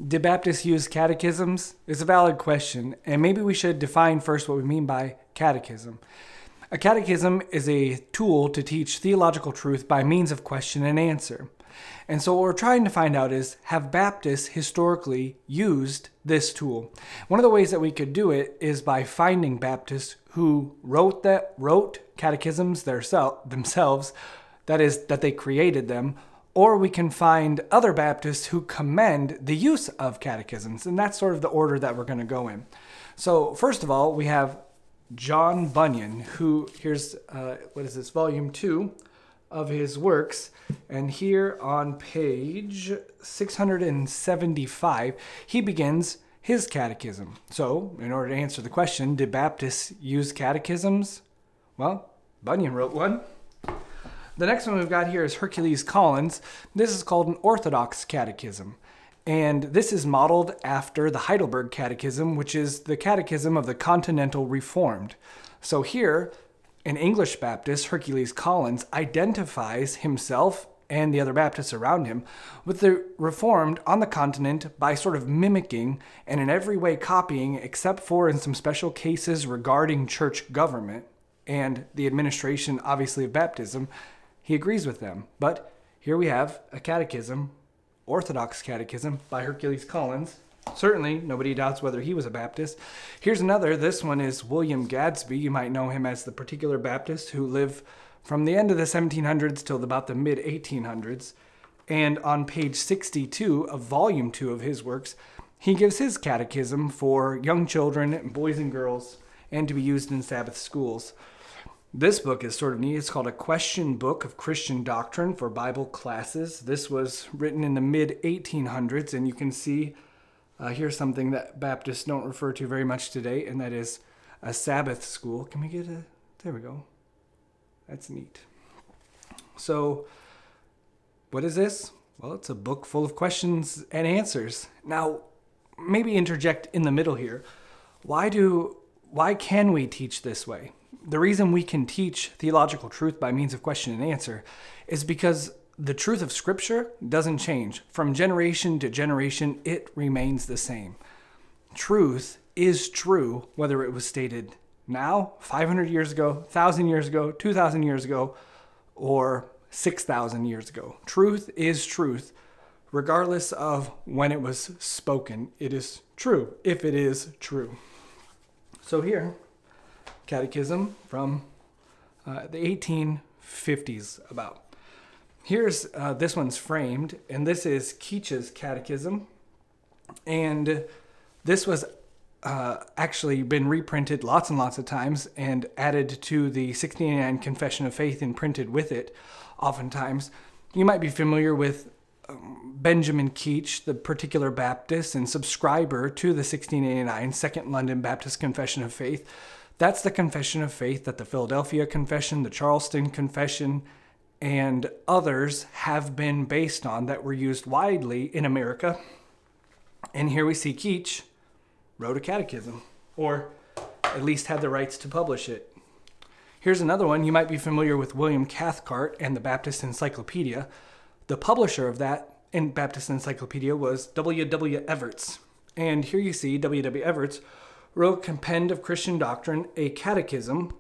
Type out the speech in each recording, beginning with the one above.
Did Baptists use catechisms? It's a valid question, and maybe we should define first what we mean by catechism. A catechism is a tool to teach theological truth by means of question and answer. And so what we're trying to find out is, have Baptists historically used this tool? One of the ways that we could do it is by finding Baptists who wrote catechisms themselves, that is, that they created them, or we can find other Baptists who commend the use of catechisms, and that's sort of the order that we're going to go in. So first of all, we have John Bunyan, who, here's, volume 2 of his works, and here on page 675, he begins his catechism. So, in order to answer the question, did Baptists use catechisms? Well, Bunyan wrote one. The next one we've got here is Hercules Collins. This is called an Orthodox Catechism. And this is modeled after the Heidelberg Catechism, which is the Catechism of the Continental Reformed. So here, an English Baptist, Hercules Collins, identifies himself and the other Baptists around him with the Reformed on the continent by sort of mimicking and in every way copying, except for in some special cases regarding church government and the administration, obviously, of baptism. He agrees with them. But here we have a catechism, Orthodox Catechism by Hercules Collins. Certainly, nobody doubts whether he was a Baptist. Here's another. This one is William Gadsby. You might know him as the particular Baptist who lived from the end of the 1700s till about the mid-1800s. And on page 62 of volume 2 of his works, he gives his catechism for young children, boys and girls, and to be used in Sabbath schools. This book is sort of neat. It's called A Question Book of Christian Doctrine for Bible Classes. This was written in the mid-1800s, and you can see here's something that Baptists don't refer to very much today, and that is a Sabbath school. Can we get a... There we go. That's neat. So, what is this? Well, it's a book full of questions and answers. Now, maybe interject in the middle here. Why can we teach this way? The reason we can teach theological truth by means of question and answer is because the truth of Scripture doesn't change. From generation to generation, it remains the same. Truth is true, whether it was stated now, 500 years ago, 1,000 years ago, 2,000 years ago, or 6,000 years ago. Truth is truth, regardless of when it was spoken. It is true, if it is true. So here, catechism from the 1850s about. Here's, this one's framed, and this is Keach's catechism. And this was actually been reprinted lots and lots of times and added to the 1689 Confession of Faith and printed with it oftentimes. You might be familiar with Benjamin Keach, the particular Baptist and subscriber to the 1689 Second London Baptist Confession of Faith. That's the Confession of Faith that the Philadelphia Confession, the Charleston Confession, and others have been based on that were used widely in America. And here we see Keach wrote a catechism, or at least had the rights to publish it. Here's another one. You might be familiar with William Cathcart and the Baptist Encyclopedia. The publisher of that in Baptist Encyclopedia was W.W. Evarts. And here you see W.W. Evarts wrote Compend of Christian Doctrine, a catechism,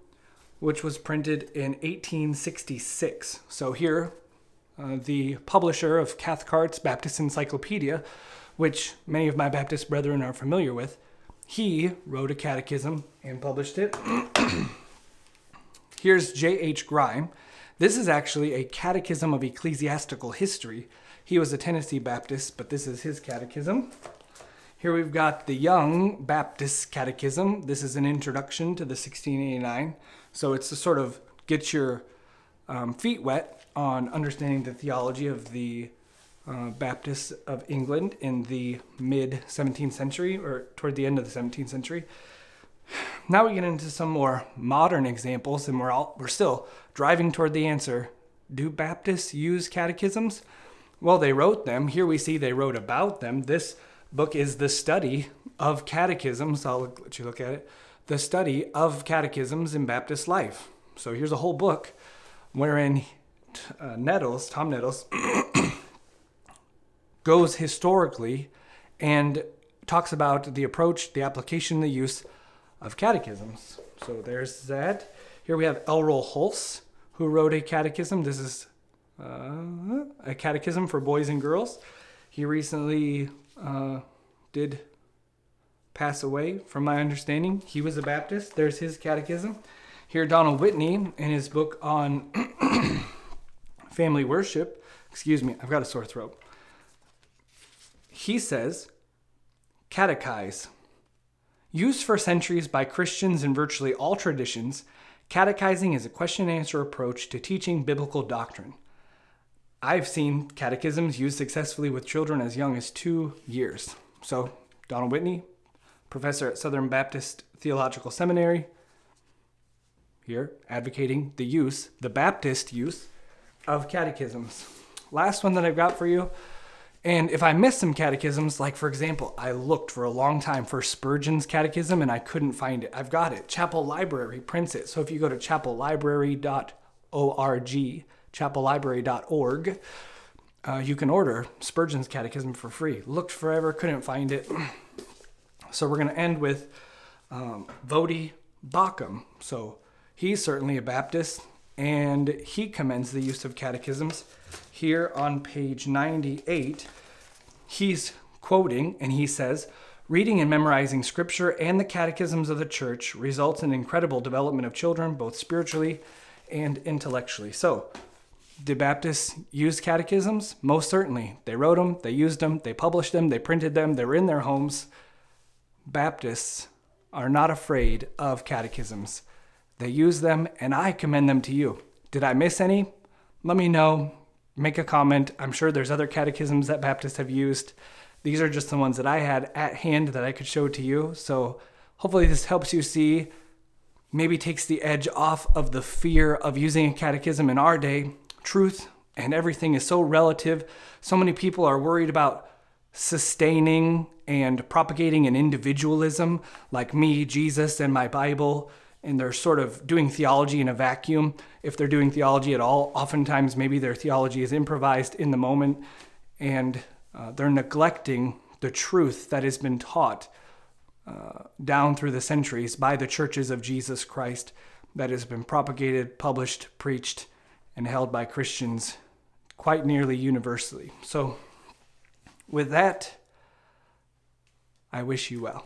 which was printed in 1866. So here, the publisher of Cathcart's Baptist Encyclopedia, which many of my Baptist brethren are familiar with, he wrote a catechism and published it. Here's J.H. Grime. This is actually a catechism of ecclesiastical history. He was a Tennessee Baptist, but this is his catechism. Here we've got the Young Baptist Catechism. This is an introduction to the 1689. So it's to sort of get your feet wet on understanding the theology of the Baptists of England in the mid-17th century, or toward the end of the 17th century. Now we get into some more modern examples, and we're still driving toward the answer. Do Baptists use catechisms? Well, they wrote them. Here we see they wrote about them. This book is the study of catechisms. I'll let you look at it. The study of catechisms in Baptist life. So here's a whole book wherein Tom Nettles, goes historically and talks about the approach, the application, the use of catechisms. So there's that. Here we have Elro Heil, who wrote a catechism. This is a catechism for boys and girls. He recently did pass away, from my understanding. He was a Baptist. There's his catechism. Here, Donald Whitney, in his book on family worship, excuse me, I've got a sore throat. He says, catechize. Used for centuries by Christians in virtually all traditions, catechizing is a question-and-answer approach to teaching biblical doctrine. I've seen catechisms used successfully with children as young as 2 years. So, Donald Whitney, professor at Southern Baptist Theological Seminary, here advocating the Baptist use of catechisms. Last one that I've got for you, and if I missed some catechisms, like for example, I looked for a long time for Spurgeon's catechism and I couldn't find it. I've got it. Chapel Library prints it. So if you go to chapellibrary.org, chapellibrary.org, you can order Spurgeon's catechism for free. Looked forever, couldn't find it. So we're going to end with Vydy Bakkum. So he's certainly a Baptist, and he commends the use of catechisms. Here on page 98, he's quoting, and he says, reading and memorizing scripture and the catechisms of the church results in incredible development of children, both spiritually and intellectually. So, did Baptists use catechisms? Most certainly. They wrote them, they used them, they published them, they printed them, they were in their homes. Baptists are not afraid of catechisms. They use them, and I commend them to you. Did I miss any? Let me know. Make a comment. I'm sure there's other catechisms that Baptists have used. These are just the ones that I had at hand that I could show to you. So hopefully this helps you see, maybe takes the edge off of the fear of using a catechism in our day. Truth and everything is so relative. So many people are worried about sustaining and propagating an individualism like me, Jesus, and my Bible. And they're sort of doing theology in a vacuum. If they're doing theology at all, oftentimes maybe their theology is improvised in the moment, and they're neglecting the truth that has been taught down through the centuries by the churches of Jesus Christ, that has been propagated, published, preached, and held by Christians quite nearly universally. So with that, I wish you well.